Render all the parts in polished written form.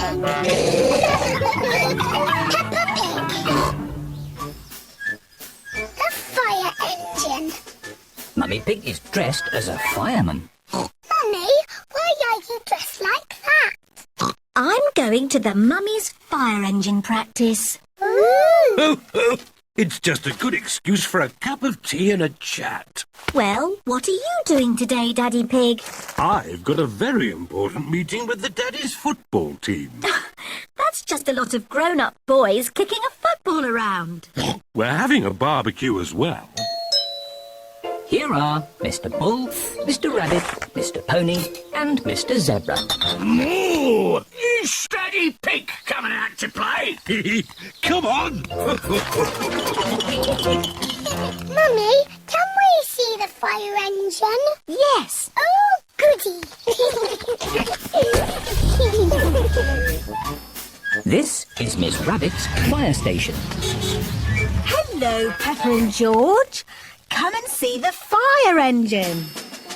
Peppa Pig. The fire engine. Mummy Pig is dressed as a fireman. Mummy, why are you dressed like that? I'm going to the Mummy's fire engine practice. Ooh. Oh, oh, it's just a good excuse for a cup of tea and a chat. Well, what are you doing today, Daddy Pig? I've got a very important meeting with the Daddy's football team. That's just a lot of grown-up boys kicking a football around. We're having a barbecue as well. Here are Mr. Bull, Mr. Rabbit, Mr. Pony, and Mr. Zebra. Moo! Is Daddy Pig coming out to play? Come on! Mummy, can we see the fire engine? Yes. Oh, goody. This is Miss Rabbit's fire station. Hello, Peppa and George. Come and see the fire engine.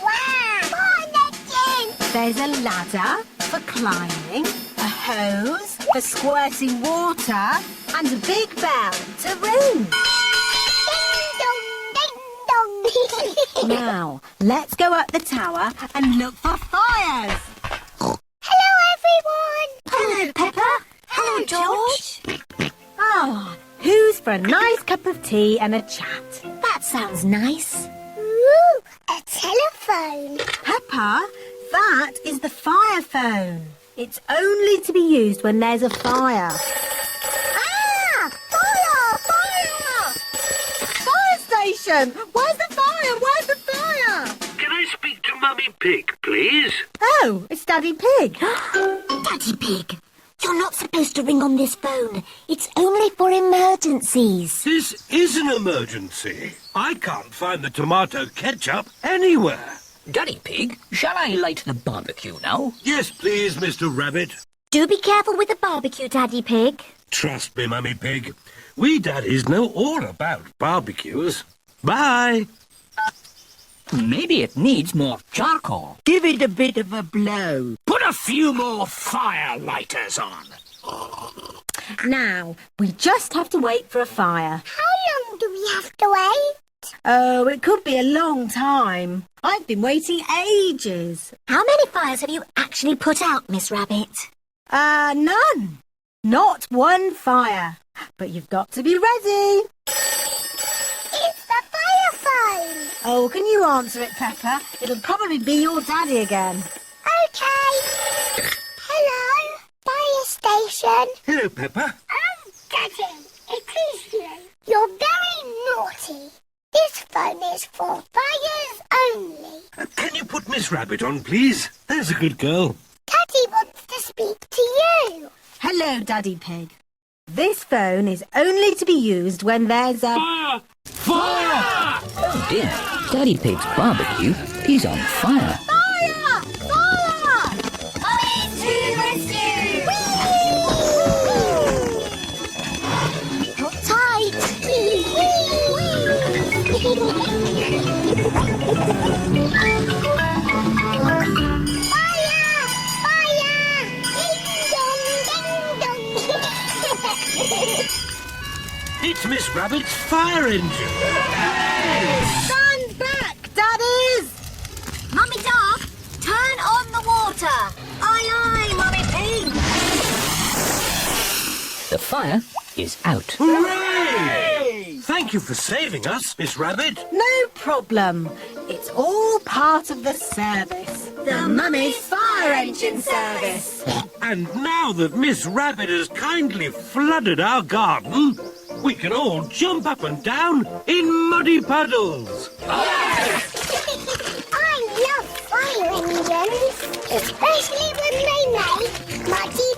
Wow, fire engine. There's a ladder for climbing, a hose for squirting water, and a big bell to ring. Ding dong, ding dong. Now, let's go up the tower and look for fires. Hello, everyone. Hello, Peppa. Hello, George. Ah, who's for a nice cup of tea and a chat? That sounds nice. Ooh, a telephone. Peppa, that is the fire phone. It's only to be used when there's a fire. Ah, fire, fire. Fire station! Where's the fire? Where's the fire? Can I speak to Mummy Pig, please? Oh, it's Daddy Pig. Daddy Pig, you're not supposed to ring on this phone. It's only for emergencies. This is an emergency. I can't find the tomato ketchup anywhere. Daddy Pig, shall I light the barbecue now? Yes, please, Mr. Rabbit. Do be careful with the barbecue, Daddy Pig. Trust me, Mummy Pig. We daddies know all about barbecues. Bye. Maybe it needs more charcoal. Give it a bit of a blow. Put a few more fire lighters on. Now, we just have to wait for a fire. How long do we have to wait? Oh, it could be a long time. I've been waiting ages. How many fires have you actually put out, Miss Rabbit? None. Not one fire. But you've got to be ready. It's the fire phone. Oh, can you answer it, Peppa? It'll probably be your daddy again. Okay. Hello, fire station. Hello, Peppa. Daddy, it is you. You're very naughty. This phone is for fires only. Can you put Miss Rabbit on, please? There's a good girl. Daddy wants to speak to you. Hello, Daddy Pig. This phone is only to be used when there's a... Fire! Oh dear, Daddy Pig's barbecue is on fire. Fire! Fire! Mummy's to the rescue! Hold tight. Fire! Fire! Ding dong, ding dong. It's Miss Rabbit's fire engine. Stand back, Daddies! Mummy Dog, turn on the water. Aye, aye, Mummy Pig! The fire is out. Hooray! Thank you for saving us, Miss Rabbit. No problem. It's all part of the service. The Mummy's Fire Engine Service. And now that Miss Rabbit has kindly flooded our garden, we can all jump up and down in muddy puddles. I love fire engines, especially when they make muddy